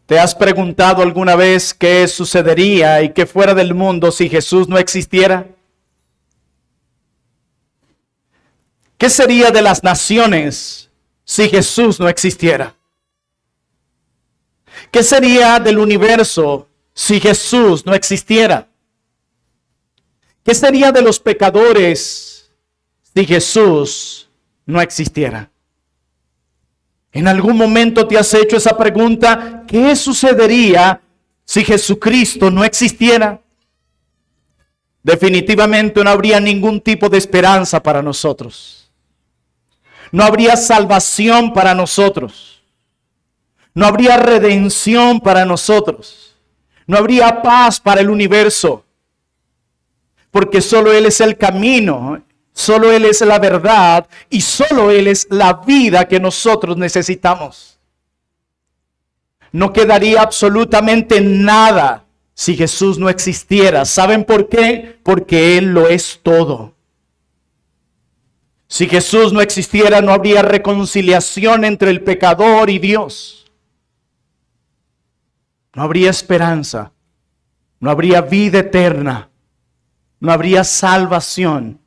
¿Te has preguntado alguna vez qué sucedería y qué fuera del mundo si Jesús no existiera? ¿Qué sería de las naciones si Jesús no existiera? ¿Qué sería del universo si Jesús no existiera? ¿Qué sería de los pecadores si Jesús no existiera? ¿En algún momento te has hecho esa pregunta? ¿Qué sucedería si Jesucristo no existiera? Definitivamente no habría ningún tipo de esperanza para nosotros. No habría salvación para nosotros. No habría redención para nosotros. No habría paz para el universo. Porque solo Él es el camino, solo Él es la verdad y solo Él es la vida que nosotros necesitamos. No quedaría absolutamente nada si Jesús no existiera. ¿Saben por qué? Porque Él lo es todo. Si Jesús no existiera, no habría reconciliación entre el pecador y Dios. No habría esperanza. No habría vida eterna. No habría salvación.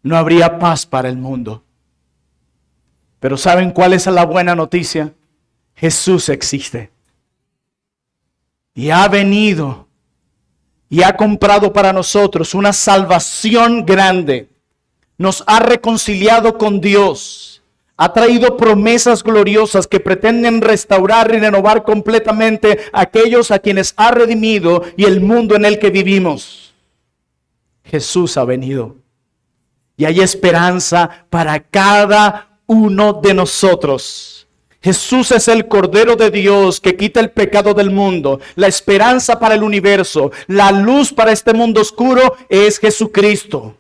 No habría paz para el mundo. Pero ¿saben cuál es la buena noticia? Jesús existe. Y ha venido y ha comprado para nosotros una salvación grande. Nos ha reconciliado con Dios. Ha traído promesas gloriosas que pretenden restaurar y renovar completamente a aquellos a quienes ha redimido y el mundo en el que vivimos. Jesús ha venido. Y hay esperanza para cada uno de nosotros. Jesús es el Cordero de Dios que quita el pecado del mundo. La esperanza para el universo. La luz para este mundo oscuro es Jesucristo.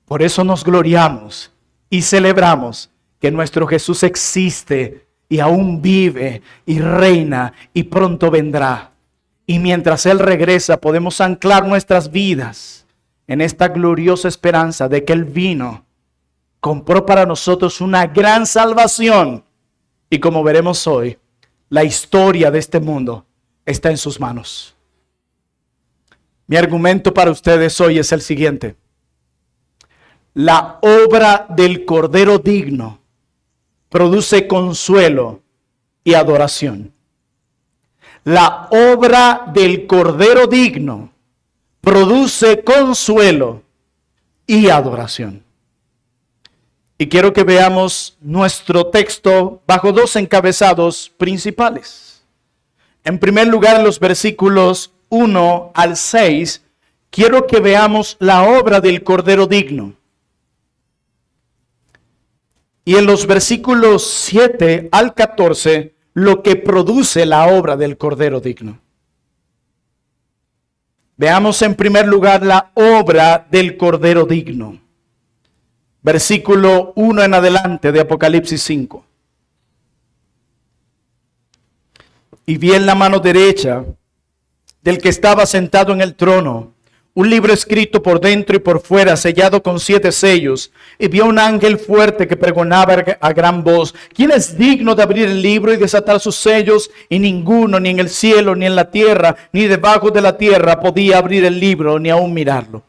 Por eso nos gloriamos y celebramos que nuestro Jesús existe y aún vive y reina y pronto vendrá. Y mientras Él regresa podemos anclar nuestras vidas en esta gloriosa esperanza de que Él vino, compró para nosotros una gran salvación. Y como veremos hoy, la historia de este mundo está en sus manos. Mi argumento para ustedes hoy es el siguiente. La obra del Cordero digno produce consuelo y adoración. La obra del Cordero digno produce consuelo y adoración. Y quiero que veamos nuestro texto bajo dos encabezados principales. En primer lugar, en los versículos 1 al 6, quiero que veamos la obra del Cordero digno. Y en los versículos 7 al 14, lo que produce la obra del Cordero digno. Veamos en primer lugar la obra del Cordero digno. Versículo 1 en adelante de Apocalipsis 5. Y vi en la mano derecha del que estaba sentado en el trono un libro escrito por dentro y por fuera, sellado con 7 sellos. Y vi a un ángel fuerte que pregonaba a gran voz: ¿quién es digno de abrir el libro y desatar sus sellos? Y ninguno, ni en el cielo, ni en la tierra, ni debajo de la tierra, podía abrir el libro, ni aún mirarlo.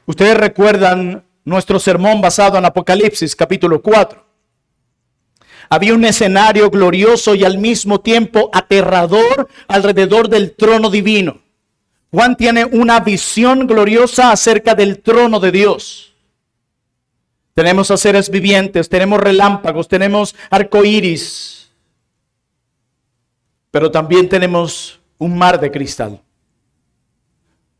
Ustedes recuerdan nuestro sermón basado en Apocalipsis capítulo 4. Había un escenario glorioso y al mismo tiempo aterrador alrededor del trono divino. Juan tiene una visión gloriosa acerca del trono de Dios. Tenemos a seres vivientes, tenemos relámpagos, tenemos arcoíris, pero también tenemos un mar de cristal.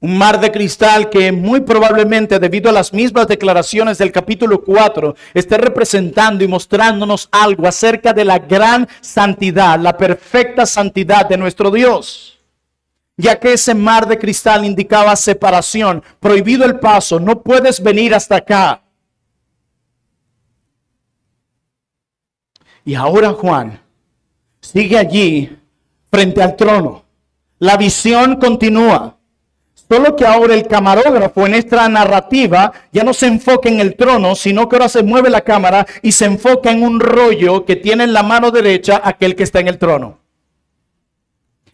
Un mar de cristal que muy probablemente, debido a las mismas declaraciones del capítulo 4, esté representando y mostrándonos algo acerca de la gran santidad, la perfecta santidad de nuestro Dios. Ya que ese mar de cristal indicaba separación, prohibido el paso, no puedes venir hasta acá. Y ahora Juan sigue allí frente al trono. La visión continúa. Solo que ahora el camarógrafo en esta narrativa ya no se enfoca en el trono, sino que ahora se mueve la cámara y se enfoca en un rollo que tiene en la mano derecha aquel que está en el trono.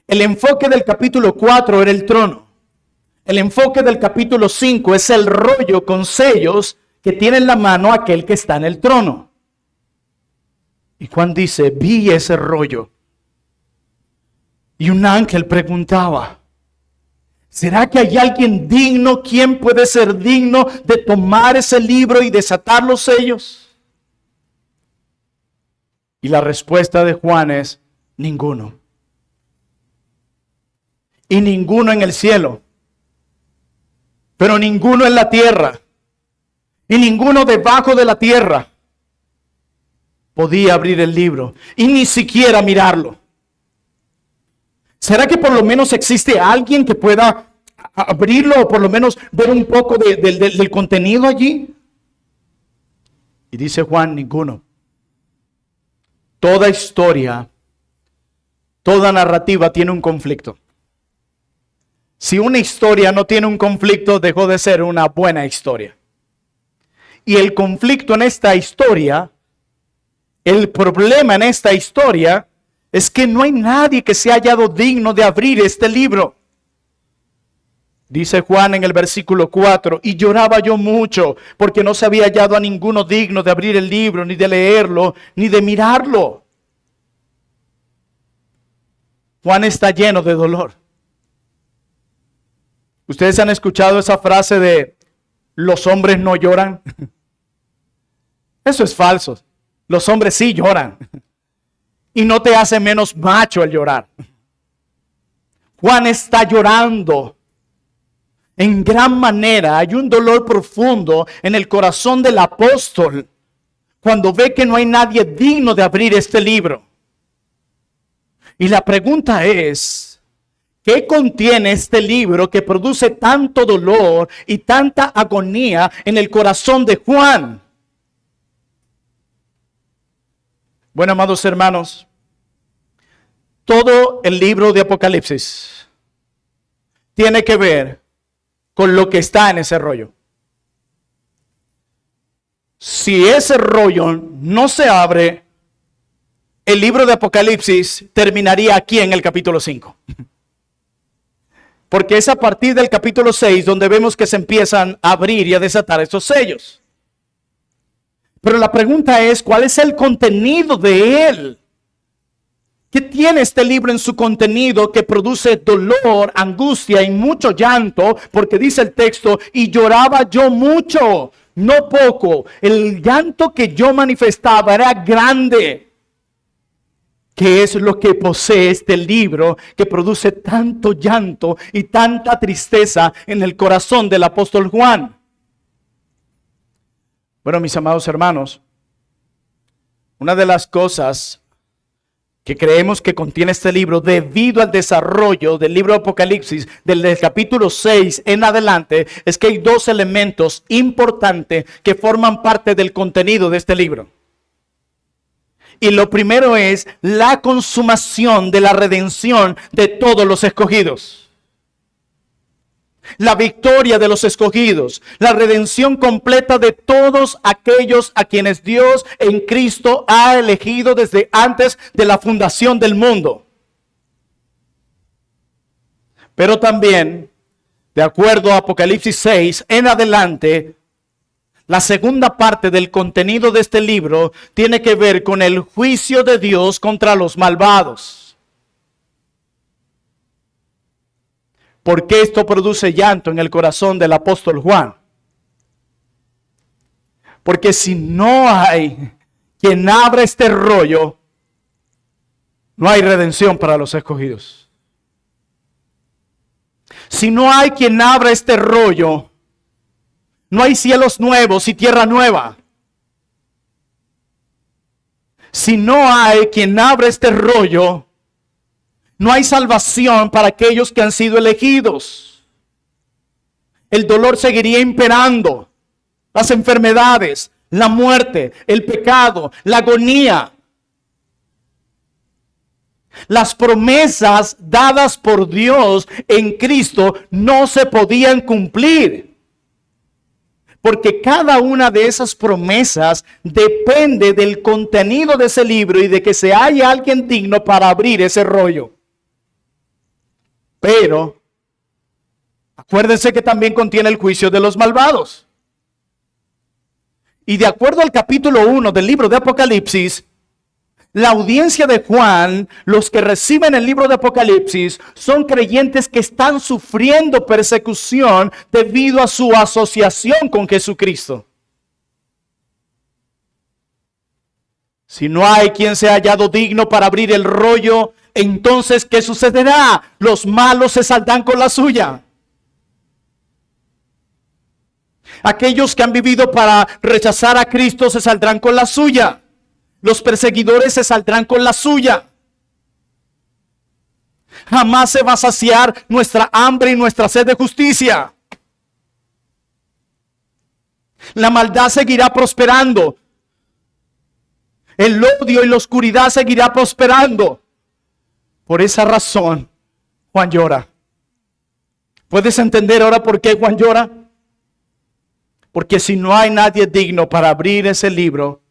El enfoque del capítulo 4 era el trono. El enfoque del capítulo 5 es el rollo con sellos que tiene en la mano aquel que está en el trono. Y Juan dice, vi ese rollo. Y un ángel preguntaba, ¿será que hay alguien digno? ¿Quién puede ser digno de tomar ese libro y desatar los sellos? Y la respuesta de Juan es, ninguno. Y ninguno en el cielo, pero ninguno en la tierra, y ninguno debajo de la tierra podía abrir el libro y ni siquiera mirarlo. ¿Será que por lo menos existe alguien que pueda abrirlo o por lo menos ver un poco del contenido allí? Y dice Juan, ninguno. Toda historia, toda narrativa tiene un conflicto. Si una historia no tiene un conflicto, dejó de ser una buena historia. Y el conflicto en esta historia, el problema en esta historia, es que no hay nadie que se haya hallado digno de abrir este libro. Dice Juan en el versículo 4, y lloraba yo mucho, porque no se había hallado a ninguno digno de abrir el libro, ni de leerlo, ni de mirarlo. Juan está lleno de dolor. ¿Ustedes han escuchado esa frase de los hombres no lloran? Eso es falso. Los hombres sí lloran. Y no te hace menos macho el llorar. Juan está llorando. En gran manera hay un dolor profundo en el corazón del apóstol cuando ve que no hay nadie digno de abrir este libro. Y la pregunta es, ¿qué contiene este libro que produce tanto dolor y tanta agonía en el corazón de Juan? Bueno, amados hermanos, todo el libro de Apocalipsis tiene que ver con lo que está en ese rollo. Si ese rollo no se abre, el libro de Apocalipsis terminaría aquí en el capítulo 5. Porque es a partir del capítulo 6 donde vemos que se empiezan a abrir y a desatar estos sellos. Pero la pregunta es, ¿cuál es el contenido de él? ¿Qué tiene este libro en su contenido que produce dolor, angustia y mucho llanto? Porque dice el texto, y lloraba yo mucho, no poco. El llanto que yo manifestaba era grande. ¿Qué es lo que posee este libro que produce tanto llanto y tanta tristeza en el corazón del apóstol Juan? Bueno, mis amados hermanos, una de las cosas que creemos que contiene este libro debido al desarrollo del libro de Apocalipsis, del capítulo 6 en adelante, es que hay dos elementos importantes que forman parte del contenido de este libro. Y lo primero es la consumación de la redención de todos los escogidos. La victoria de los escogidos, la redención completa de todos aquellos a quienes Dios en Cristo ha elegido desde antes de la fundación del mundo. Pero también, de acuerdo a Apocalipsis 6 en adelante, la segunda parte del contenido de este libro tiene que ver con el juicio de Dios contra los malvados. ¿Por qué esto produce llanto en el corazón del apóstol Juan? Porque si no hay quien abra este rollo, no hay redención para los escogidos. Si no hay quien abra este rollo, no hay cielos nuevos y tierra nueva. Si no hay quien abra este rollo, no hay salvación para aquellos que han sido elegidos. El dolor seguiría imperando, las enfermedades, la muerte, el pecado, la agonía. Las promesas dadas por Dios en Cristo no se podían cumplir. Porque cada una de esas promesas depende del contenido de ese libro y de que se haya alguien digno para abrir ese rollo. Pero acuérdense que también contiene el juicio de los malvados. Y de acuerdo al capítulo 1 del libro de Apocalipsis, la audiencia de Juan, los que reciben el libro de Apocalipsis, son creyentes que están sufriendo persecución debido a su asociación con Jesucristo. Si no hay quien sea hallado digno para abrir el rollo, entonces ¿qué sucederá? Los malos se saldrán con la suya. Aquellos que han vivido para rechazar a Cristo se saldrán con la suya. Los perseguidores se saldrán con la suya. Jamás se va a saciar nuestra hambre y nuestra sed de justicia. La maldad seguirá prosperando. El odio y la oscuridad seguirá prosperando. Por esa razón, Juan llora. ¿Puedes entender ahora por qué Juan llora? Porque si no hay nadie digno para abrir ese libro,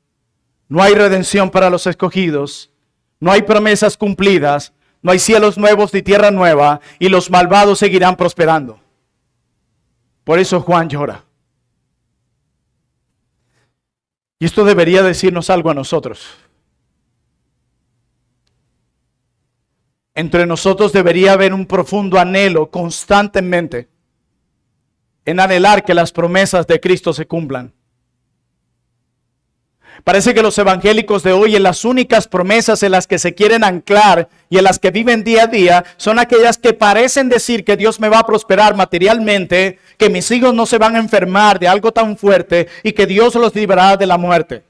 no hay redención para los escogidos, no hay promesas cumplidas, no hay cielos nuevos ni tierra nueva, y los malvados seguirán prosperando. Por eso Juan llora. Y esto debería decirnos algo a nosotros. Entre nosotros debería haber un profundo anhelo constantemente en anhelar que las promesas de Cristo se cumplan. Parece que los evangélicos de hoy, en las únicas promesas en las que se quieren anclar y en las que viven día a día, son aquellas que parecen decir que Dios me va a prosperar materialmente, que mis hijos no se van a enfermar de algo tan fuerte y que Dios los librará de la muerte.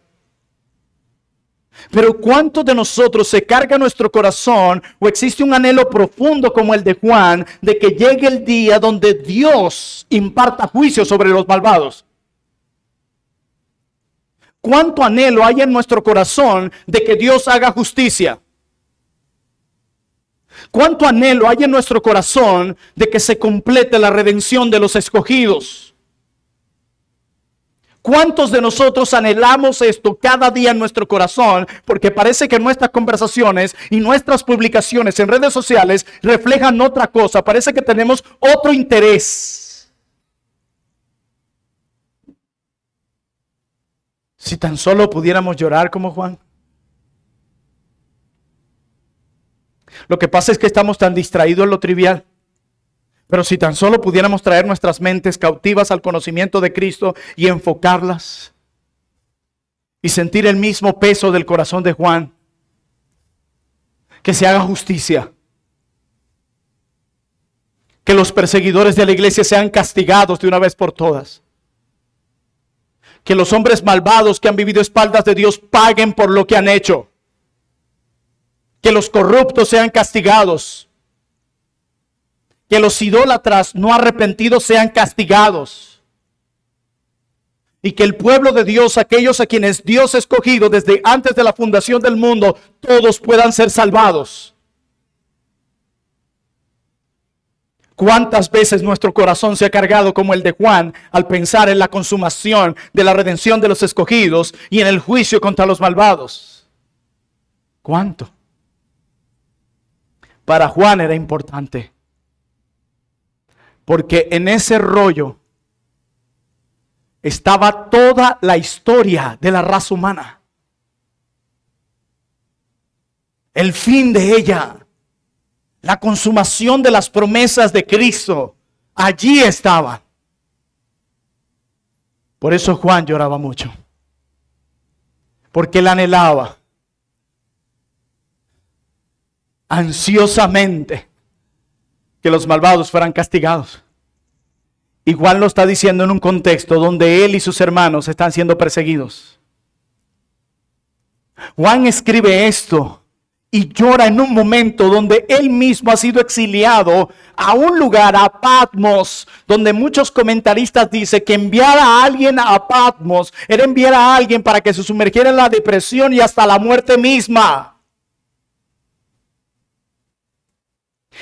Pero ¿cuántos de nosotros se carga nuestro corazón o existe un anhelo profundo como el de Juan de que llegue el día donde Dios imparta juicio sobre los malvados? ¿Cuánto anhelo hay en nuestro corazón de que Dios haga justicia? ¿Cuánto anhelo hay en nuestro corazón de que se complete la redención de los escogidos? ¿Cuántos de nosotros anhelamos esto cada día en nuestro corazón? Porque parece que nuestras conversaciones y nuestras publicaciones en redes sociales reflejan otra cosa. Parece que tenemos otro interés. Si tan solo pudiéramos llorar como Juan. Lo que pasa es que estamos tan distraídos en lo trivial. Pero si tan solo pudiéramos traer nuestras mentes cautivas al conocimiento de Cristo y enfocarlas y sentir el mismo peso del corazón de Juan, que se haga justicia, que los perseguidores de la iglesia sean castigados de una vez por todas, que los hombres malvados que han vivido a espaldas de Dios paguen por lo que han hecho, que los corruptos sean castigados, que los idólatras no arrepentidos sean castigados, y que el pueblo de Dios, aquellos a quienes Dios ha escogido desde antes de la fundación del mundo, todos puedan ser salvados. ¿Cuántas veces nuestro corazón se ha cargado como el de Juan al pensar en la consumación de la redención de los escogidos y en el juicio contra los malvados? ¿Cuánto? Para Juan era importante, porque en ese rollo estaba toda la historia de la raza humana, el fin de ella. La consumación de las promesas de Cristo, allí estaba. Por eso Juan lloraba mucho. Porque él anhelaba ansiosamente que los malvados fueran castigados. Y Juan lo está diciendo en un contexto donde él y sus hermanos están siendo perseguidos. Juan escribe esto y llora en un momento donde él mismo ha sido exiliado a un lugar, a Patmos, donde muchos comentaristas dicen que enviar a alguien a Patmos era enviar a alguien para que se sumergiera en la depresión y hasta la muerte misma.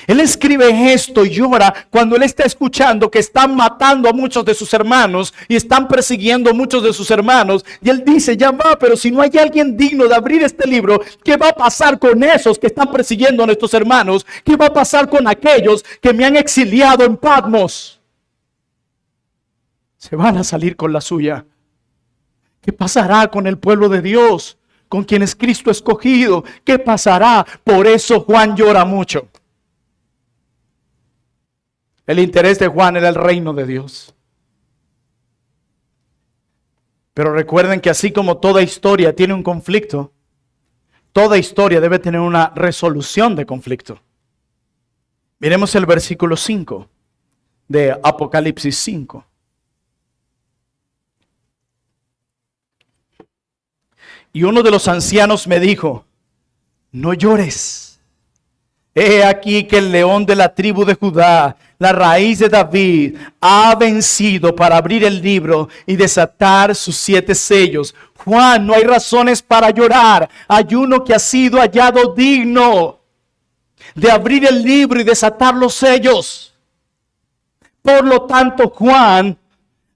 Él escribe esto y llora cuando él está escuchando que están matando a muchos de sus hermanos y están persiguiendo a muchos de sus hermanos. Y él dice, ya va, pero si no hay alguien digno de abrir este libro, ¿qué va a pasar con esos que están persiguiendo a nuestros hermanos? ¿Qué va a pasar con aquellos que me han exiliado en Patmos? Se van a salir con la suya. ¿Qué pasará con el pueblo de Dios? Con quienes Cristo ha escogido. ¿Qué pasará? Por eso Juan llora mucho. El interés de Juan era el reino de Dios. Pero recuerden que así como toda historia tiene un conflicto, toda historia debe tener una resolución de conflicto. Miremos el versículo 5 de Apocalipsis 5. Y uno de los ancianos me dijo, no llores. He aquí que el león de la tribu de Judá, la raíz de David, ha vencido para abrir el libro y desatar sus 7 sellos. Juan, no hay razones para llorar. Hay uno que ha sido hallado digno de abrir el libro y desatar los sellos. Por lo tanto, Juan,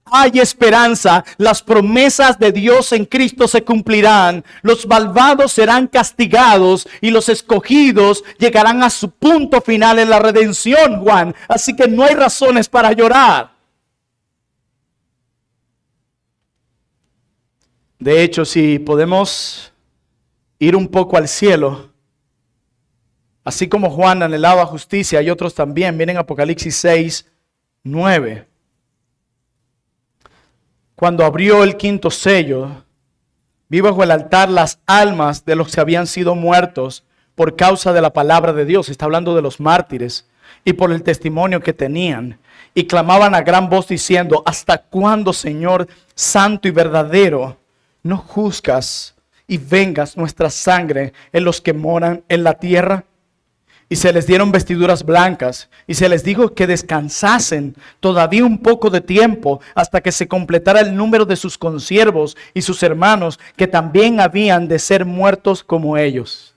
hay esperanza. Las promesas de Dios en Cristo se cumplirán. Los malvados serán castigados y los escogidos llegarán a su punto final en la redención, Juan. Así que no hay razones para llorar. De hecho, si podemos ir un poco al cielo, así como Juan anhelaba justicia, hay otros también. Miren Apocalipsis 6, 9. Cuando abrió el 5º sello, vi bajo el altar las almas de los que habían sido muertos por causa de la palabra de Dios. Está hablando de los mártires y por el testimonio que tenían. Y clamaban a gran voz diciendo, ¿hasta cuándo, Señor santo y verdadero, no juzgas y vengas nuestra sangre en los que moran en la tierra? Y se les dieron vestiduras blancas, y se les dijo que descansasen todavía un poco de tiempo hasta que se completara el número de sus consiervos y sus hermanos, que también habían de ser muertos como ellos.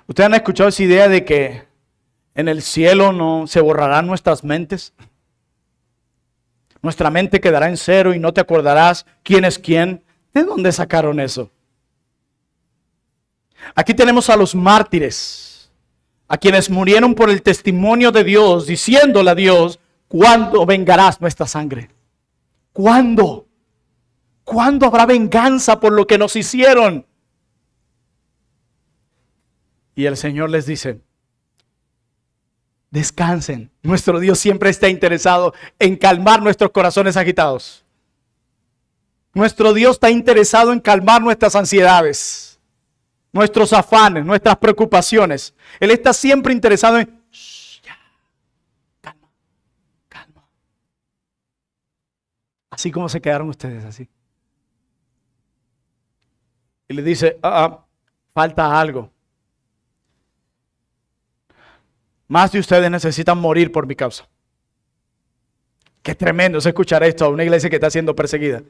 ¿Ustedes han escuchado esa idea de que en el cielo no se borrarán nuestras mentes? Nuestra mente quedará en cero y no te acordarás quién es quién. ¿De dónde sacaron eso? Aquí tenemos a los mártires, a quienes murieron por el testimonio de Dios, diciéndole a Dios, ¿cuándo vengarás nuestra sangre? ¿Cuándo? ¿Cuándo habrá venganza por lo que nos hicieron? Y el Señor les dice, descansen. Nuestro Dios siempre está interesado en calmar nuestros corazones agitados. Nuestro Dios está interesado en calmar nuestras ansiedades, nuestros afanes, nuestras preocupaciones. Él está siempre interesado en, ya, calma, calma. Así como se quedaron ustedes, así. Y le dice, falta algo. Más de ustedes necesitan morir por mi causa. Qué tremendo es escuchar esto a una iglesia que está siendo perseguida.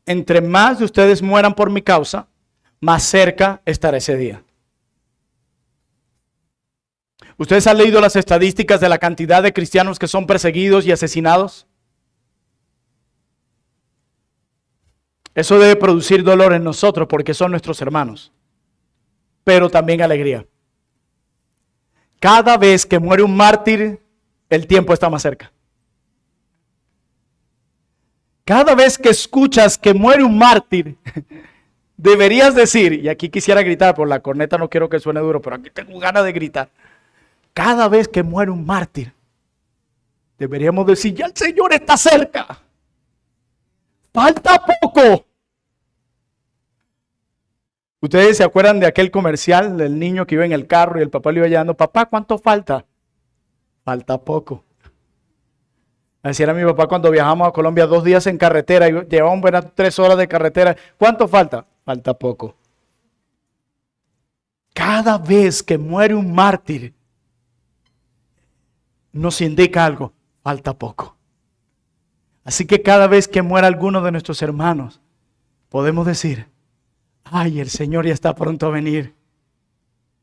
Entre más de ustedes mueran por mi causa, más cerca estará ese día. ¿Ustedes han leído las estadísticas de la cantidad de cristianos que son perseguidos y asesinados? Eso debe producir dolor en nosotros porque son nuestros hermanos, pero también alegría. Cada vez que muere un mártir, el tiempo está más cerca. Cada vez que escuchas que muere un mártir, deberías decir, y aquí quisiera gritar, por la corneta no quiero que suene duro, pero aquí tengo ganas de gritar. Cada vez que muere un mártir, deberíamos decir, ya el Señor está cerca. Falta poco. ¿Ustedes se acuerdan de aquel comercial del niño que iba en el carro y el papá le iba llevando, papá, ¿cuánto falta? Falta poco. Así era mi papá cuando viajamos a Colombia 2 días en carretera y llevábamos 3 horas de carretera. ¿Cuánto falta? Falta poco. Cada vez que muere un mártir, nos indica algo, falta poco. Así que cada vez que muera alguno de nuestros hermanos, podemos decir, ay, el Señor ya está pronto a venir.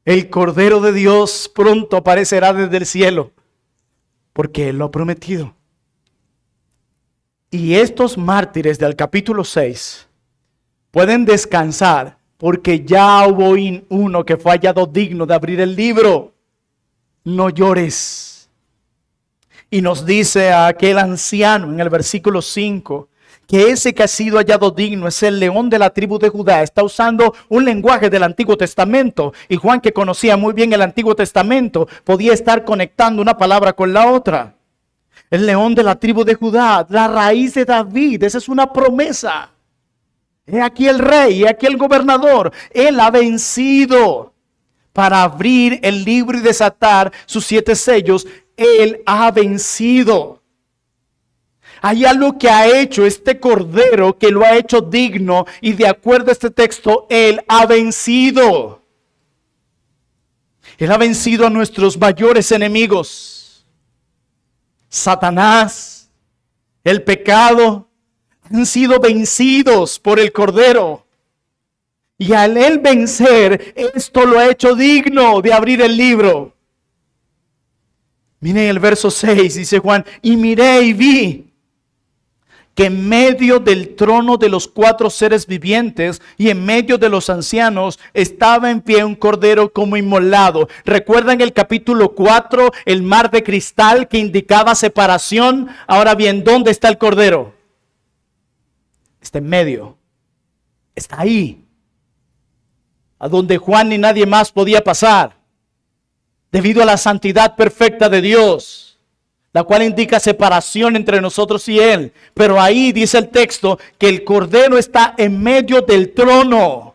El Cordero de Dios pronto aparecerá desde el cielo, porque Él lo ha prometido. Y estos mártires del capítulo 6 pueden descansar porque ya hubo uno que fue hallado digno de abrir el libro. No llores. Y nos dice a aquel anciano en el versículo 5 que ese que ha sido hallado digno es el león de la tribu de Judá. Está usando un lenguaje del Antiguo Testamento. Y Juan, que conocía muy bien el Antiguo Testamento, podía estar conectando una palabra con la otra. El león de la tribu de Judá, la raíz de David, esa es una promesa. He aquí el rey, he aquí el gobernador. Él ha vencido para abrir el libro y desatar sus 7 sellos. Él ha vencido. Hay algo que ha hecho este Cordero que lo ha hecho digno, y de acuerdo a este texto, Él ha vencido. Él ha vencido a nuestros mayores enemigos. Satanás, el pecado, han sido vencidos por el Cordero. Y al Él vencer, esto lo ha hecho digno de abrir el libro. Miren el verso 6, dice Juan, y miré y vi que en medio del trono de los 4 seres vivientes y en medio de los ancianos estaba en pie un cordero como inmolado. ¿Recuerdan el capítulo 4, el mar de cristal que indicaba separación? Ahora bien, ¿dónde está el cordero? Está en medio. Está ahí. A donde Juan ni nadie más podía pasar. Debido a la santidad perfecta de Dios, la cual indica separación entre nosotros y Él. Pero ahí dice el texto que el Cordero está en medio del trono,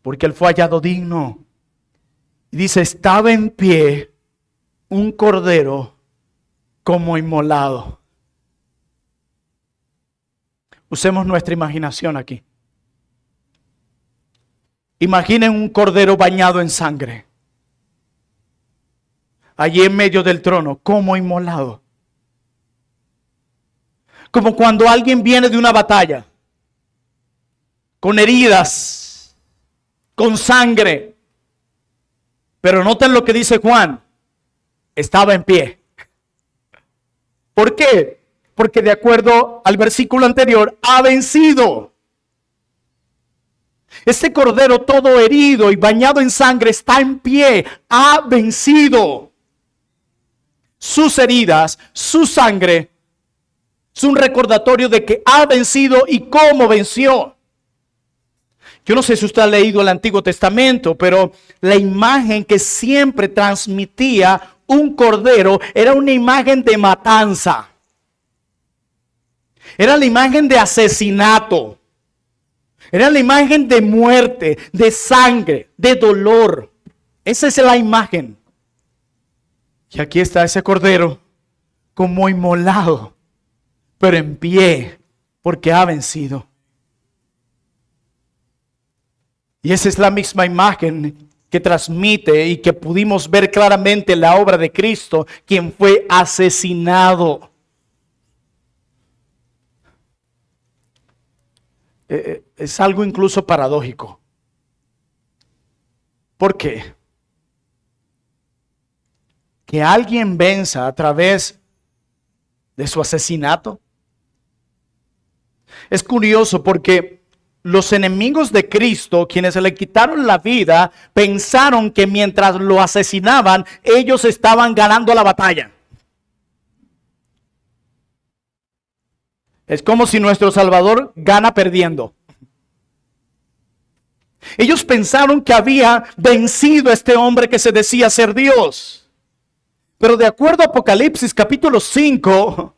porque Él fue hallado digno. Y dice, estaba en pie un Cordero como inmolado. Usemos nuestra imaginación aquí. Imaginen un Cordero bañado en sangre, allí en medio del trono, como inmolado. Como cuando alguien viene de una batalla, con heridas, con sangre. Pero noten lo que dice Juan, estaba en pie. ¿Por qué? Porque de acuerdo al versículo anterior, ha vencido. Este Cordero todo herido y bañado en sangre está en pie, ha vencido. Sus heridas, su sangre, es un recordatorio de que ha vencido y cómo venció. Yo no sé si usted ha leído el Antiguo Testamento, pero la imagen que siempre transmitía un cordero era una imagen de matanza. Era la imagen de asesinato. Era la imagen de muerte, de sangre, de dolor. Esa es la imagen. Y aquí está ese cordero como inmolado, pero en pie, porque ha vencido. Y esa es la misma imagen que transmite y que pudimos ver claramente en la obra de Cristo, quien fue asesinado. Es algo incluso paradójico. ¿Por qué? Que alguien venza a través de su asesinato. Es curioso porque los enemigos de Cristo, quienes le quitaron la vida, pensaron que mientras lo asesinaban, ellos estaban ganando la batalla. Es como si nuestro Salvador gana perdiendo. Ellos pensaron que había vencido a este hombre que se decía ser Dios. Pero de acuerdo a Apocalipsis capítulo 5,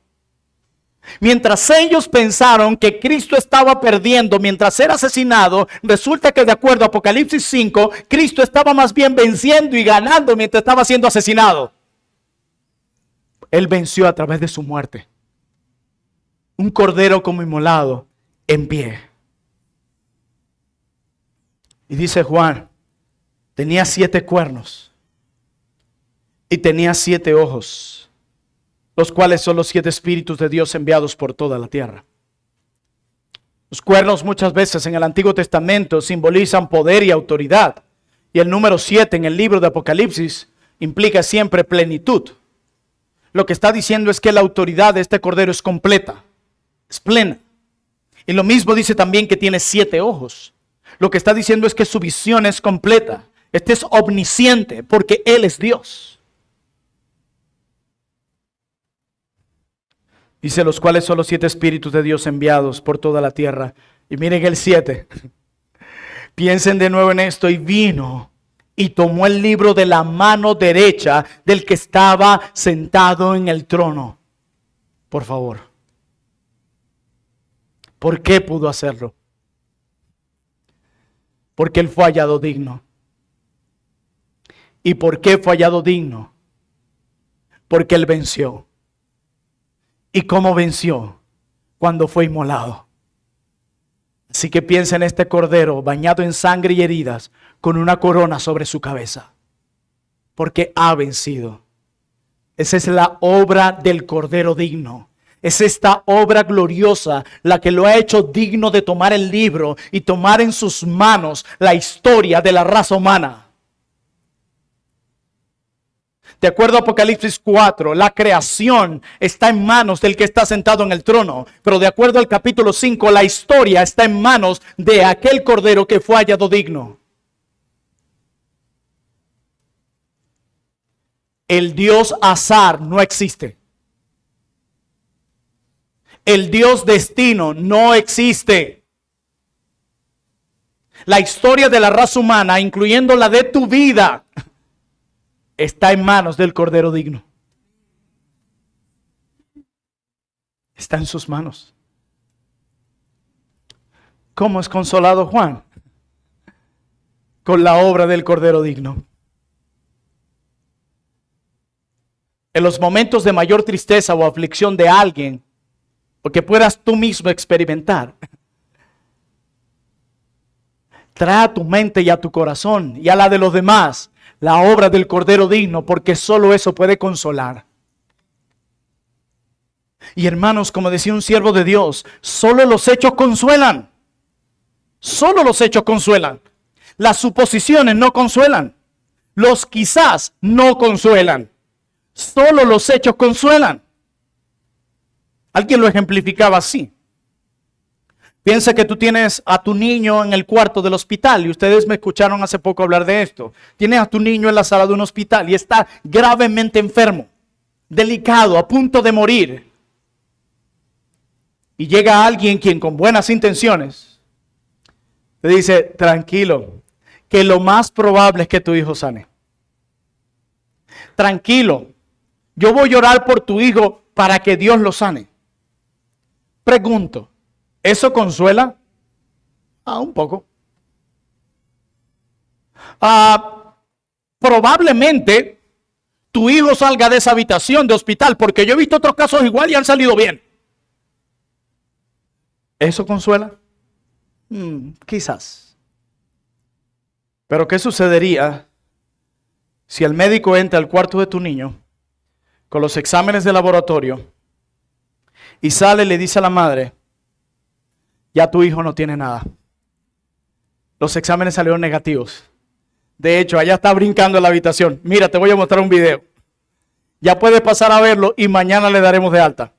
mientras ellos pensaron que Cristo estaba perdiendo mientras era asesinado, resulta que de acuerdo a Apocalipsis 5, Cristo estaba más bien venciendo y ganando mientras estaba siendo asesinado. Él venció a través de su muerte. Un cordero como inmolado en pie. Y dice Juan, tenía 7 cuernos y tenía 7 ojos, los cuales son los 7 espíritus de Dios enviados por toda la tierra. Los cuernos muchas veces en el Antiguo Testamento simbolizan poder y autoridad. Y el número 7 en el libro de Apocalipsis implica siempre plenitud. Lo que está diciendo es que la autoridad de este cordero es completa, es plena. Y lo mismo dice también que tiene 7 ojos. Lo que está diciendo es que su visión es completa. Este es omnisciente porque Él es Dios. Dice, los cuales son los 7 espíritus de Dios enviados por toda la tierra. Y miren el 7. Piensen de nuevo en esto. Y vino y tomó el libro de la mano derecha del que estaba sentado en el trono. Por favor. ¿Por qué pudo hacerlo? Porque Él fue hallado digno. ¿Y por qué fue hallado digno? Porque Él venció. ¿Y cómo venció? Cuando fue inmolado. Así que piensa en este cordero bañado en sangre y heridas, con una corona sobre su cabeza. Porque ha vencido. Esa es la obra del cordero digno. Es esta obra gloriosa la que lo ha hecho digno de tomar el libro y tomar en sus manos la historia de la raza humana. De acuerdo a Apocalipsis 4, la creación está en manos del que está sentado en el trono. Pero de acuerdo al capítulo 5, la historia está en manos de aquel cordero que fue hallado digno. El Dios azar no existe. El Dios destino no existe. La historia de la raza humana, incluyendo la de tu vida, está en manos del Cordero digno. Está en sus manos. ¿Cómo es consolado Juan? Con la obra del Cordero digno. En los momentos de mayor tristeza o aflicción de alguien, o que puedas tú mismo experimentar, trae a tu mente y a tu corazón y a la de los demás la obra del Cordero digno, porque solo eso puede consolar. Y hermanos, como decía un siervo de Dios, solo los hechos consuelan. Solo los hechos consuelan. Las suposiciones no consuelan. Los quizás no consuelan. Solo los hechos consuelan. Alguien lo ejemplificaba así. Piensa que tú tienes a tu niño en el cuarto del hospital, y ustedes me escucharon hace poco hablar de esto. Tienes a tu niño en la sala de un hospital y está gravemente enfermo, delicado, a punto de morir. Y llega alguien quien con buenas intenciones te dice, tranquilo, que lo más probable es que tu hijo sane. Tranquilo, yo voy a orar por tu hijo para que Dios lo sane. Pregunto, ¿eso consuela? Un poco. Probablemente tu hijo salga de esa habitación de hospital, porque yo he visto otros casos igual y han salido bien. ¿Eso consuela? Quizás. Pero ¿qué sucedería si el médico entra al cuarto de tu niño con los exámenes de laboratorio y sale y le dice a la madre, ya tu hijo no tiene nada? Los exámenes salieron negativos. De hecho, allá está brincando en la habitación. Mira, te voy a mostrar un video. Ya puedes pasar a verlo y mañana le daremos de alta.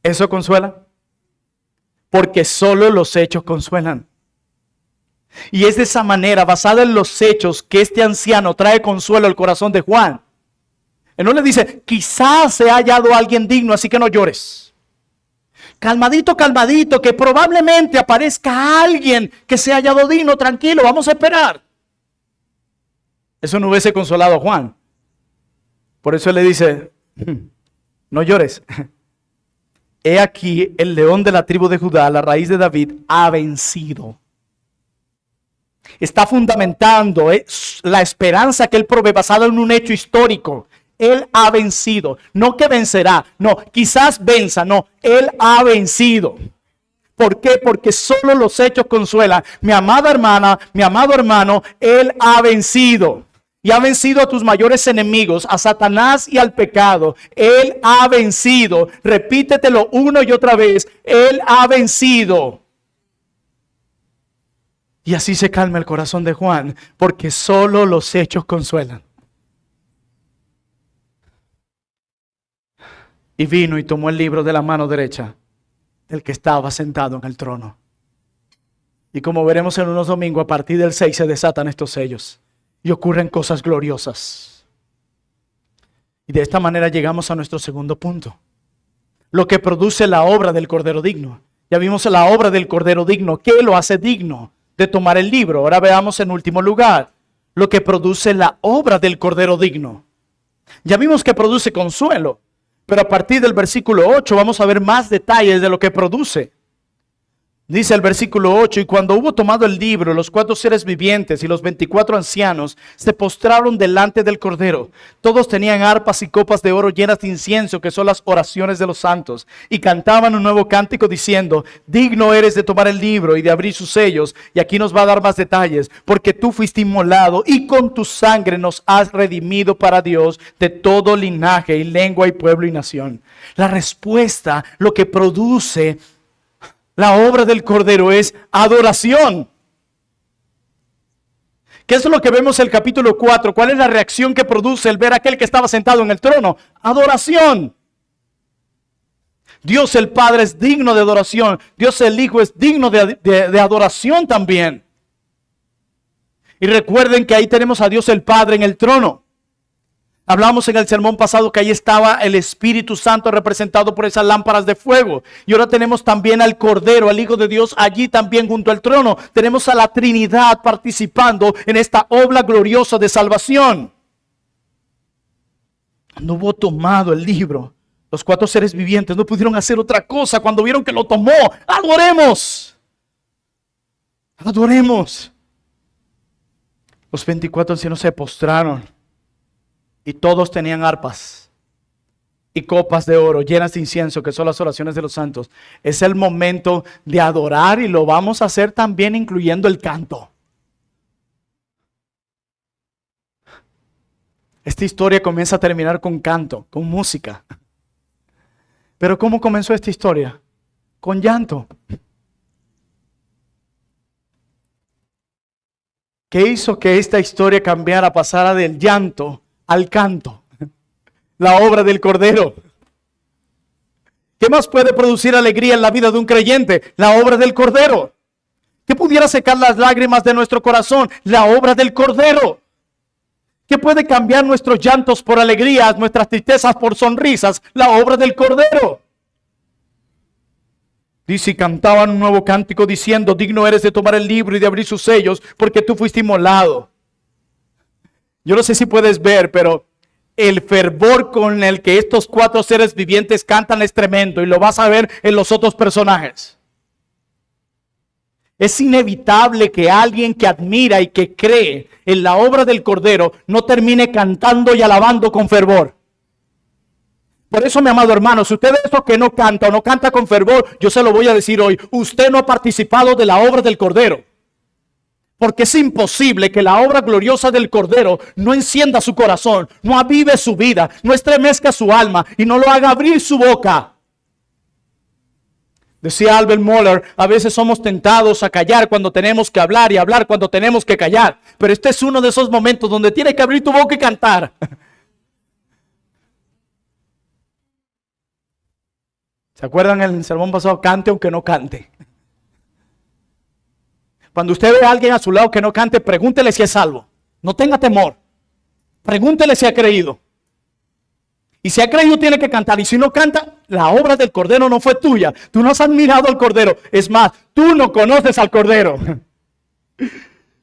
¿Eso consuela? Porque solo los hechos consuelan. Y es de esa manera, basada en los hechos, que este anciano trae consuelo al corazón de Juan. Él no le dice, quizás se ha hallado alguien digno, así que no llores. Calmadito, calmadito, que probablemente aparezca alguien que se haya hallado digno, tranquilo, vamos a esperar. Eso no hubiese consolado a Juan. Por eso él le dice, no llores. He aquí el león de la tribu de Judá, la raíz de David, ha vencido. Está fundamentando la esperanza que él provee basada en un hecho histórico. Él ha vencido. No que vencerá, no, quizás venza, no, él ha vencido. ¿Por qué? Porque solo los hechos consuelan. Mi amada hermana, mi amado hermano, él ha vencido. Y ha vencido a tus mayores enemigos, a Satanás y al pecado. Él ha vencido. Repítetelo una y otra vez. Él ha vencido. Y así se calma el corazón de Juan, porque solo los hechos consuelan. Y vino y tomó el libro de la mano derecha del que estaba sentado en el trono. Y como veremos en unos domingos, a partir del 6 se desatan estos sellos y ocurren cosas gloriosas. Y de esta manera llegamos a nuestro segundo punto. Lo que produce la obra del Cordero Digno. Ya vimos la obra del Cordero Digno. ¿Qué lo hace digno de tomar el libro? Ahora veamos en último lugar lo que produce la obra del Cordero Digno. Ya vimos que produce consuelo, pero a partir del versículo 8 vamos a ver más detalles de lo que produce. Dice el versículo 8, y cuando hubo tomado el libro, los 4 seres vivientes y los 24 ancianos se postraron delante del Cordero. Todos tenían arpas y copas de oro llenas de incienso, que son las oraciones de los santos, y cantaban un nuevo cántico diciendo: digno eres de tomar el libro y de abrir sus sellos. Y aquí nos va a dar más detalles: porque tú fuiste inmolado y con tu sangre nos has redimido para Dios de todo linaje y lengua y pueblo y nación. La respuesta, lo que produce la obra del Cordero, es adoración. ¿Qué es lo que vemos en el capítulo 4? ¿Cuál es la reacción que produce el ver a aquel que estaba sentado en el trono? Adoración. Dios el Padre es digno de adoración. Dios el Hijo es digno de adoración también. Y recuerden que ahí tenemos a Dios el Padre en el trono. Hablamos en el sermón pasado que ahí estaba el Espíritu Santo representado por esas lámparas de fuego. Y ahora tenemos también al Cordero, al Hijo de Dios, allí también junto al trono. Tenemos a la Trinidad participando en esta obra gloriosa de salvación. Cuando hubo tomado el libro, los 4 seres vivientes no pudieron hacer otra cosa cuando vieron que lo tomó. ¡Adoremos! ¡Adoremos! Los 24 ancianos se postraron. Y todos tenían arpas y copas de oro llenas de incienso, que son las oraciones de los santos. Es el momento de adorar y lo vamos a hacer también incluyendo el canto. Esta historia comienza a terminar con canto, con música. Pero ¿cómo comenzó esta historia? Con llanto. ¿Qué hizo que esta historia cambiara, pasara del llanto al canto? La obra del Cordero. ¿Qué más puede producir alegría en la vida de un creyente? La obra del Cordero. ¿Qué pudiera secar las lágrimas de nuestro corazón? La obra del Cordero. ¿Qué puede cambiar nuestros llantos por alegrías, nuestras tristezas por sonrisas? La obra del Cordero. Dice, y cantaban un nuevo cántico diciendo: digno eres de tomar el libro y de abrir sus sellos, porque tú fuiste inmolado. Yo no sé si puedes ver, pero el fervor con el que estos 4 seres vivientes cantan es tremendo, y lo vas a ver en los otros personajes. Es inevitable que alguien que admira y que cree en la obra del Cordero no termine cantando y alabando con fervor. Por eso, mi amado hermano, si usted es eso que no canta o no canta con fervor, yo se lo voy a decir hoy: usted no ha participado de la obra del Cordero. Porque es imposible que la obra gloriosa del Cordero no encienda su corazón, no avive su vida, no estremezca su alma y no lo haga abrir su boca. Decía Albert Mohler: a veces somos tentados a callar cuando tenemos que hablar y hablar cuando tenemos que callar. Pero este es uno de esos momentos donde tienes que abrir tu boca y cantar. ¿Se acuerdan en el sermón pasado? Cante aunque no cante. Cuando usted ve a alguien a su lado que no cante, pregúntele si es salvo. No tenga temor. Pregúntele si ha creído. Y si ha creído, tiene que cantar. Y si no canta, la obra del Cordero no fue tuya. Tú no has admirado al Cordero. Es más, tú no conoces al Cordero.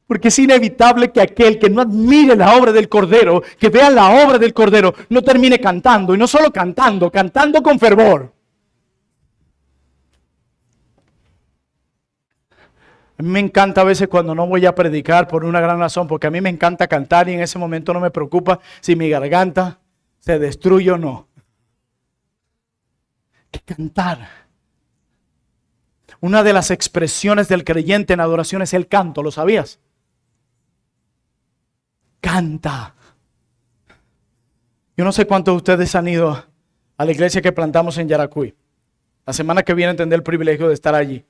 Porque es inevitable que aquel que no admire la obra del Cordero, que vea la obra del Cordero, no termine cantando. Y no solo cantando, cantando con fervor. A mí me encanta a veces cuando no voy a predicar, por una gran razón, porque a mí me encanta cantar y en ese momento no me preocupa si mi garganta se destruye o no. Que cantar. Una de las expresiones del creyente en adoración es el canto, ¿lo sabías? Canta. Yo no sé cuántos de ustedes han ido a la iglesia que plantamos en Yaracuy. La semana que viene tendré el privilegio de estar allí.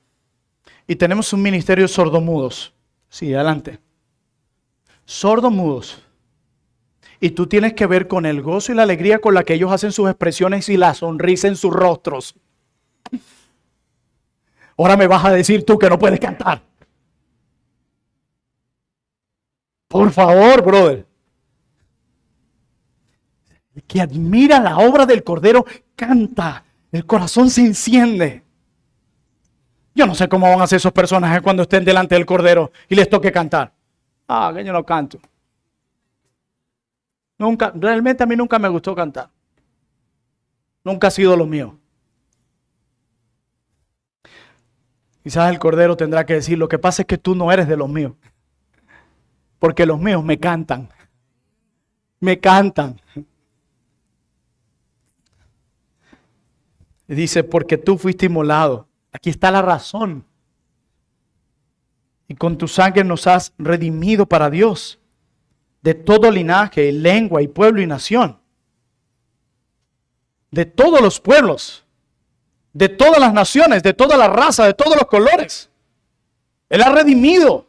Y tenemos un ministerio de sordomudos. Sí, adelante. Sordos mudos. Y tú tienes que ver con el gozo y la alegría con la que ellos hacen sus expresiones y la sonrisa en sus rostros. Ahora me vas a decir tú que no puedes cantar. Por favor, brother. El que admira la obra del Cordero canta. El corazón se enciende. Yo no sé cómo van a hacer esos personajes cuando estén delante del Cordero y les toque cantar. Ah, que yo no canto. Nunca, realmente a mí nunca me gustó cantar. Nunca ha sido lo mío. Quizás el Cordero tendrá que decir, lo que pasa es que tú no eres de los míos. Porque los míos me cantan. Me cantan. Y dice, porque tú fuiste inmolado. Aquí está la razón. Y con tu sangre nos has redimido para Dios. De todo linaje, lengua y pueblo y nación. De todos los pueblos. De todas las naciones, de toda la raza, de todos los colores. Él ha redimido.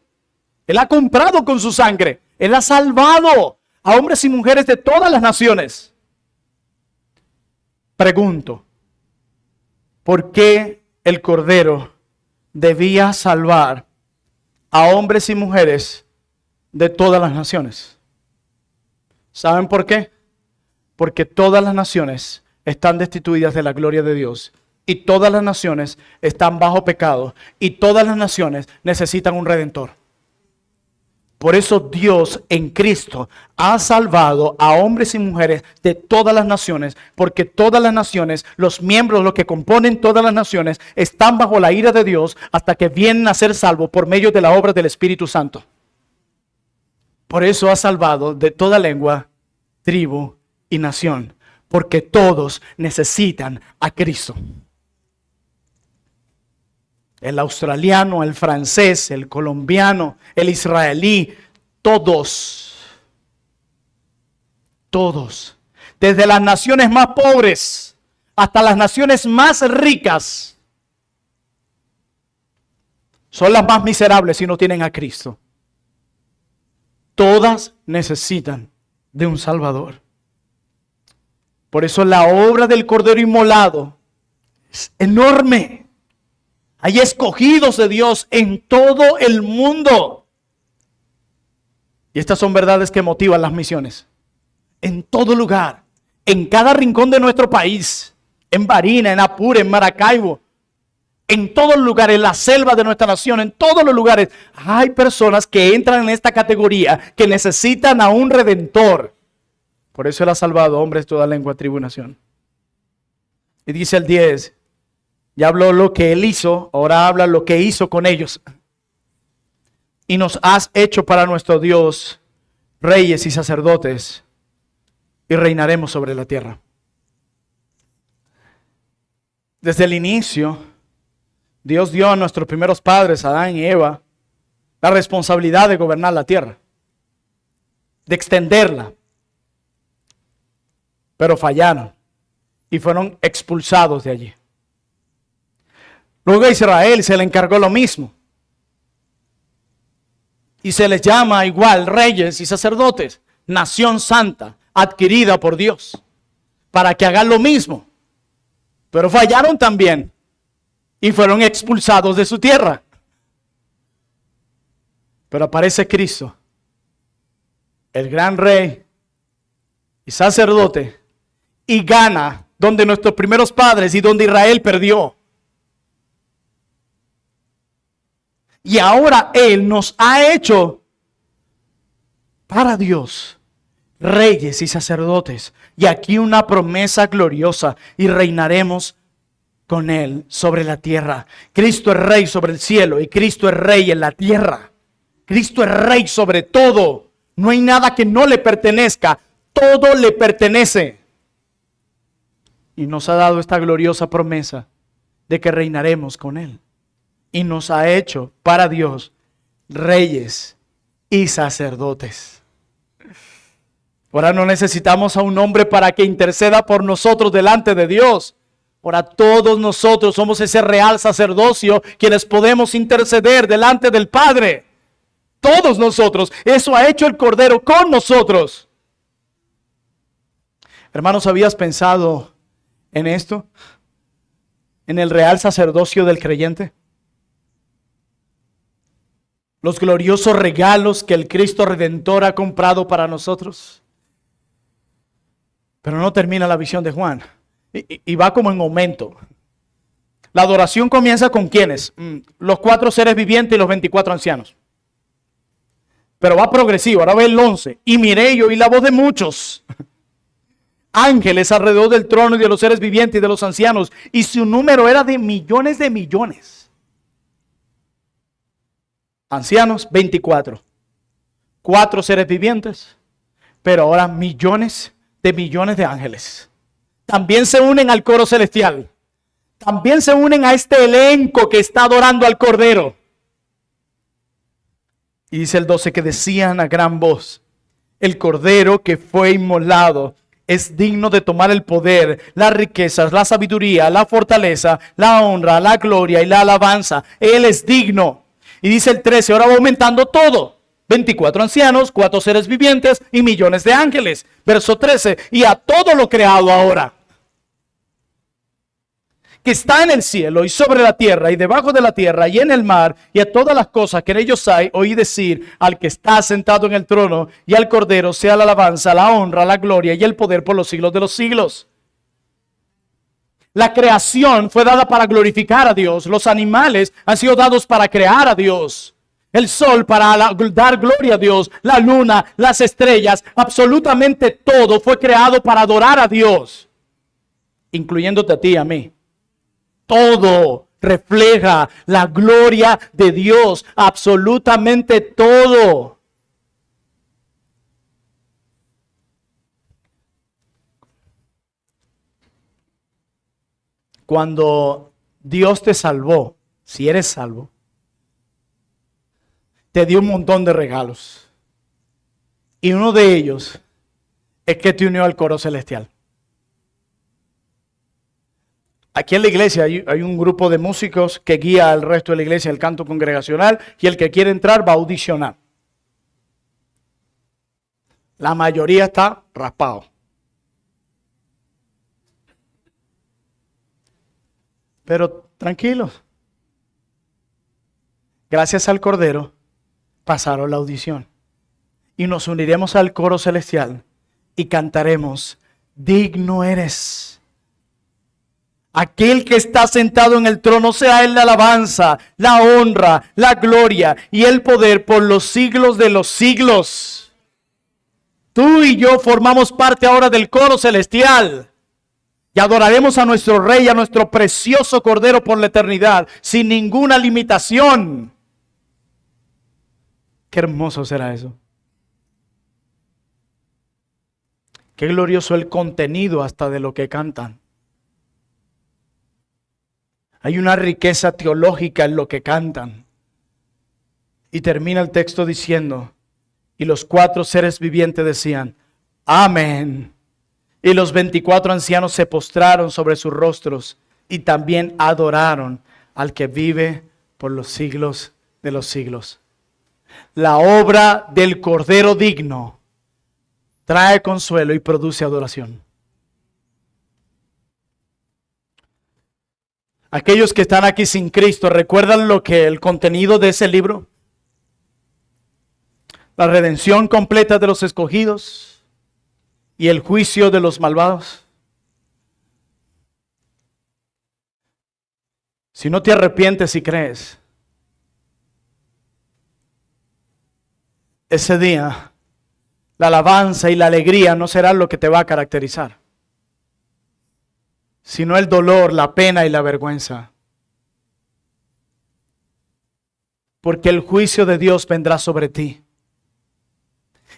Él ha comprado con su sangre. Él ha salvado a hombres y mujeres de todas las naciones. Pregunto, ¿por qué el Cordero debía salvar a hombres y mujeres de todas las naciones? ¿Saben por qué? Porque todas las naciones están destituidas de la gloria de Dios. Y todas las naciones están bajo pecado. Y todas las naciones necesitan un redentor. Por eso Dios en Cristo ha salvado a hombres y mujeres de todas las naciones, porque todas las naciones, los miembros, los que componen todas las naciones, están bajo la ira de Dios hasta que vienen a ser salvos por medio de la obra del Espíritu Santo. Por eso ha salvado de toda lengua, tribu y nación, porque todos necesitan a Cristo. El australiano, el francés, el colombiano, el israelí, todos, desde las naciones más pobres hasta las naciones más ricas, son las más miserables si no tienen a Cristo. Todas necesitan de un Salvador. Por eso la obra del Cordero inmolado es enorme. Hay escogidos de Dios en todo el mundo. Y estas son verdades que motivan las misiones. En todo lugar, en cada rincón de nuestro país, en Barinas, en Apure, en Maracaibo, en todos los lugares, en la selva de nuestra nación, en todos los lugares, hay personas que entran en esta categoría, que necesitan a un redentor. Por eso Él ha salvado hombres de toda lengua, tribu y nación. Y dice el 10, ya habló lo que Él hizo, ahora habla lo que hizo con ellos. Y nos has hecho para nuestro Dios reyes y sacerdotes, y reinaremos sobre la tierra. Desde el inicio, Dios dio a nuestros primeros padres, Adán y Eva, la responsabilidad de gobernar la tierra, de extenderla. Pero fallaron y fueron expulsados de allí. Luego a Israel se le encargó lo mismo. Y se les llama igual reyes y sacerdotes, nación santa, adquirida por Dios, para que hagan lo mismo. Pero fallaron también y fueron expulsados de su tierra. Pero aparece Cristo, el gran rey y sacerdote, y gana donde nuestros primeros padres y donde Israel perdió. Y ahora Él nos ha hecho para Dios reyes y sacerdotes. Y aquí una promesa gloriosa, y reinaremos con Él sobre la tierra. Cristo es rey sobre el cielo y Cristo es rey en la tierra. Cristo es rey sobre todo. No hay nada que no le pertenezca. Todo le pertenece. Y nos ha dado esta gloriosa promesa de que reinaremos con Él. Y nos ha hecho para Dios reyes y sacerdotes. Ahora no necesitamos a un hombre para que interceda por nosotros delante de Dios. Ahora todos nosotros somos ese real sacerdocio quienes podemos interceder delante del Padre. Todos nosotros. Eso ha hecho el Cordero con nosotros. Hermanos, ¿habías pensado en esto? ¿En el real sacerdocio del creyente? Los gloriosos regalos que el Cristo Redentor ha comprado para nosotros. Pero no termina la visión de Juan. Y va como en aumento. La adoración comienza con ¿quiénes? Los 4 seres vivientes y los 24 ancianos. Pero va progresivo. Ahora ve el 11. Y miré y oí la voz de muchos ángeles alrededor del trono y de los seres vivientes y de los ancianos. Y su número era de millones de millones. Ancianos, 24. 4 seres vivientes. Pero ahora millones de ángeles. También se unen al coro celestial. También se unen a este elenco que está adorando al Cordero. Y dice el 12 que decían a gran voz: el Cordero que fue inmolado es digno de tomar el poder, las riquezas, la sabiduría, la fortaleza, la honra, la gloria y la alabanza. Él es digno. Y dice el 13, ahora va aumentando todo. 24 ancianos, 4 seres vivientes y millones de ángeles. Verso 13, y a todo lo creado ahora, que está en el cielo y sobre la tierra y debajo de la tierra y en el mar, y a todas las cosas que en ellos hay, oí decir al que está sentado en el trono y al Cordero sea la alabanza, la honra, la gloria y el poder por los siglos de los siglos. La creación fue dada para glorificar a Dios. Los animales han sido dados para crear a Dios. El sol para dar gloria a Dios. La luna, las estrellas, absolutamente todo fue creado para adorar a Dios, incluyéndote a ti y a mí. Todo refleja la gloria de Dios, absolutamente todo. Cuando Dios te salvó, si eres salvo, te dio un montón de regalos. Y uno de ellos es que te unió al coro celestial. Aquí en la iglesia hay un grupo de músicos que guía al resto de la iglesia el canto congregacional, y el que quiere entrar va a audicionar. La mayoría está raspado. Pero tranquilos. Gracias al Cordero pasaron la audición. Y nos uniremos al coro celestial y cantaremos: digno eres. Aquel que está sentado en el trono, sea él la alabanza, la honra, la gloria y el poder por los siglos de los siglos. Tú y yo formamos parte ahora del coro celestial. Y adoraremos a nuestro Rey, a nuestro precioso Cordero por la eternidad, sin ninguna limitación. Qué hermoso será eso. Qué glorioso el contenido hasta de lo que cantan. Hay una riqueza teológica en lo que cantan. Y termina el texto diciendo: y los 4 seres vivientes decían: amén. Y los 24 ancianos se postraron sobre sus rostros y también adoraron al que vive por los siglos de los siglos. La obra del Cordero digno trae consuelo y produce adoración. Aquellos que están aquí sin Cristo, ¿recuerdan el contenido de ese libro? La redención completa de los escogidos y el juicio de los malvados. Si no te arrepientes y crees, ese día la alabanza y la alegría no serán lo que te va a caracterizar, sino el dolor, la pena y la vergüenza. Porque el juicio de Dios vendrá sobre ti.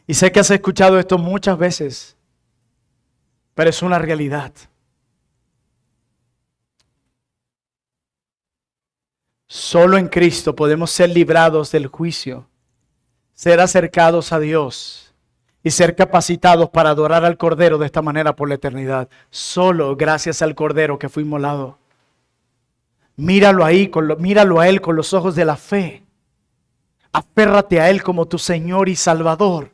Y sé que has escuchado esto muchas veces, pero es una realidad. Solo en Cristo podemos ser librados del juicio, ser acercados a Dios y ser capacitados para adorar al Cordero de esta manera por la eternidad. Solo gracias al Cordero que fue inmolado. Míralo ahí, míralo a Él con los ojos de la fe. Aférrate a Él como tu Señor y Salvador,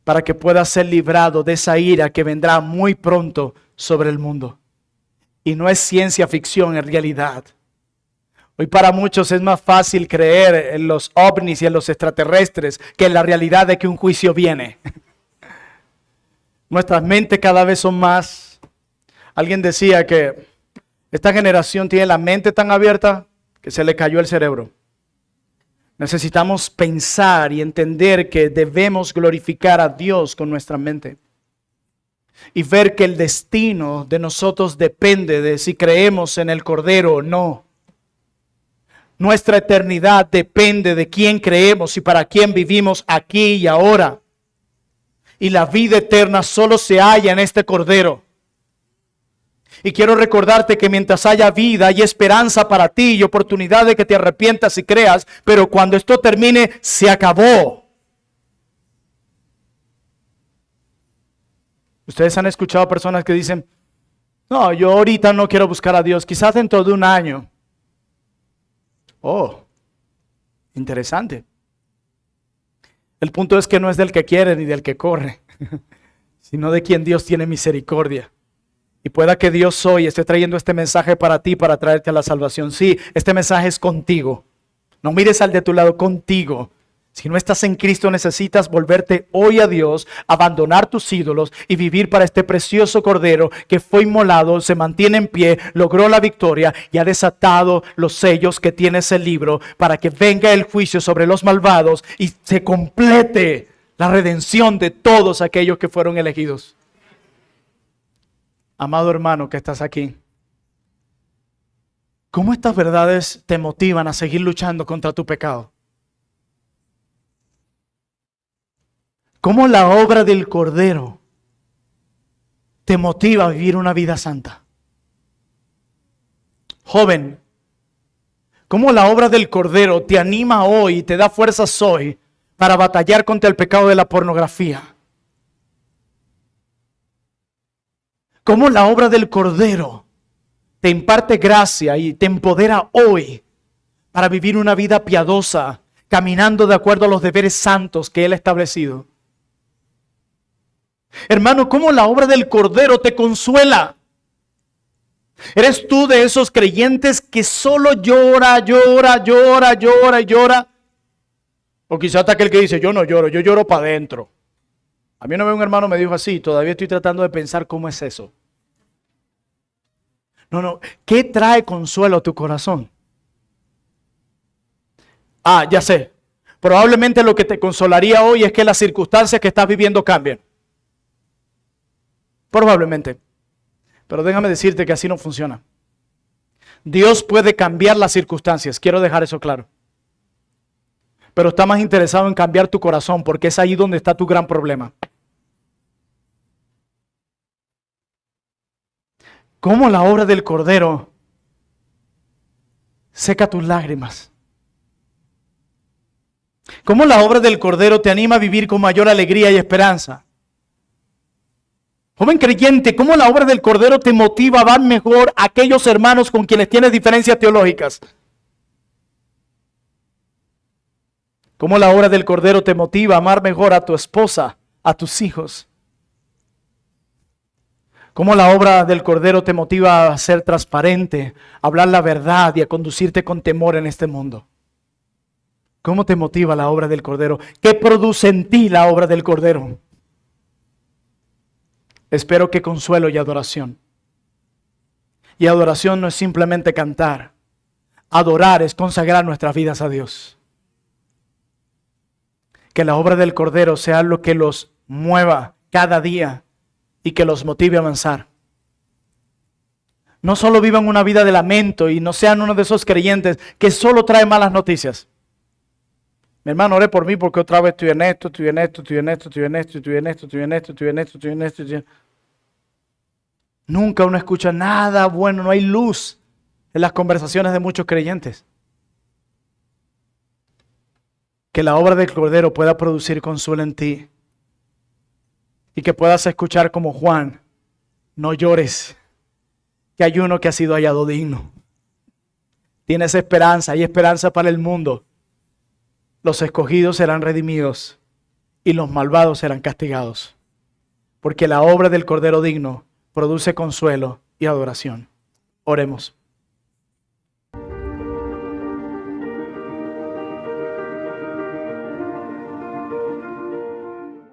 para que puedas ser librado de esa ira que vendrá muy pronto sobre el mundo. Y no es ciencia ficción, en realidad. Hoy para muchos es más fácil creer en los ovnis y en los extraterrestres que en la realidad de que un juicio viene. Nuestras mentes cada vez son más. Alguien decía que esta generación tiene la mente tan abierta que se le cayó el cerebro. Necesitamos pensar y entender que debemos glorificar a Dios con nuestra mente. Y ver que el destino de nosotros depende de si creemos en el Cordero o no. Nuestra eternidad depende de quién creemos y para quién vivimos aquí y ahora. Y la vida eterna solo se halla en este Cordero. Y quiero recordarte que mientras haya vida hay esperanza para ti y oportunidad de que te arrepientas y creas, pero cuando esto termine, se acabó. Ustedes han escuchado personas que dicen, no, yo ahorita no quiero buscar a Dios, quizás dentro de un año. Oh, interesante. El punto es que no es del que quiere ni del que corre, sino de quien Dios tiene misericordia. Y pueda que Dios hoy esté trayendo este mensaje para ti, para traerte a la salvación. Sí, este mensaje es contigo. No mires al de tu lado, contigo. Si no estás en Cristo, necesitas volverte hoy a Dios, abandonar tus ídolos y vivir para este precioso Cordero que fue inmolado, se mantiene en pie, logró la victoria y ha desatado los sellos que tiene ese libro para que venga el juicio sobre los malvados y se complete la redención de todos aquellos que fueron elegidos. Amado hermano que estás aquí, ¿cómo estas verdades te motivan a seguir luchando contra tu pecado? ¿Cómo la obra del Cordero te motiva a vivir una vida santa? Joven, ¿cómo la obra del Cordero te anima hoy y te da fuerzas hoy para batallar contra el pecado de la pornografía? ¿Cómo la obra del Cordero te imparte gracia y te empodera hoy para vivir una vida piadosa, caminando de acuerdo a los deberes santos que Él ha establecido? Hermano, ¿cómo la obra del Cordero te consuela? ¿Eres tú de esos creyentes que solo llora? O quizás hasta aquel que dice, yo no lloro, yo lloro para adentro. A mí una vez un hermano me dijo así, todavía estoy tratando de pensar cómo es eso. No, ¿qué trae consuelo a tu corazón? Ah, ya sé. Probablemente lo que te consolaría hoy es que las circunstancias que estás viviendo cambien. Probablemente. Pero déjame decirte que así no funciona. Dios puede cambiar las circunstancias, quiero dejar eso claro. Pero está más interesado en cambiar tu corazón porque es ahí donde está tu gran problema. ¿Cómo la obra del Cordero seca tus lágrimas? ¿Cómo la obra del Cordero te anima a vivir con mayor alegría y esperanza? Joven creyente, ¿cómo la obra del Cordero te motiva a amar mejor a aquellos hermanos con quienes tienes diferencias teológicas? ¿Cómo la obra del Cordero te motiva a amar mejor a tu esposa, a tus hijos? ¿Cómo la obra del Cordero te motiva a ser transparente, a hablar la verdad y a conducirte con temor en este mundo? ¿Cómo te motiva la obra del Cordero? ¿Qué produce en ti la obra del Cordero? Espero que consuelo y adoración. Y adoración no es simplemente cantar. Adorar es consagrar nuestras vidas a Dios. Que la obra del Cordero sea lo que los mueva cada día y que los motive a avanzar. No solo vivan una vida de lamento y no sean uno de esos creyentes que solo trae malas noticias. Mi hermano, ore por mí porque otra vez estoy en esto. Nunca uno escucha nada bueno, no hay luz en las conversaciones de muchos creyentes. Que la obra del Cordero pueda producir consuelo en ti. Y que puedas escuchar como Juan, no llores, que hay uno que ha sido hallado digno. Tienes esperanza, hay esperanza para el mundo. Los escogidos serán redimidos y los malvados serán castigados. Porque la obra del Cordero digno produce consuelo y adoración. Oremos.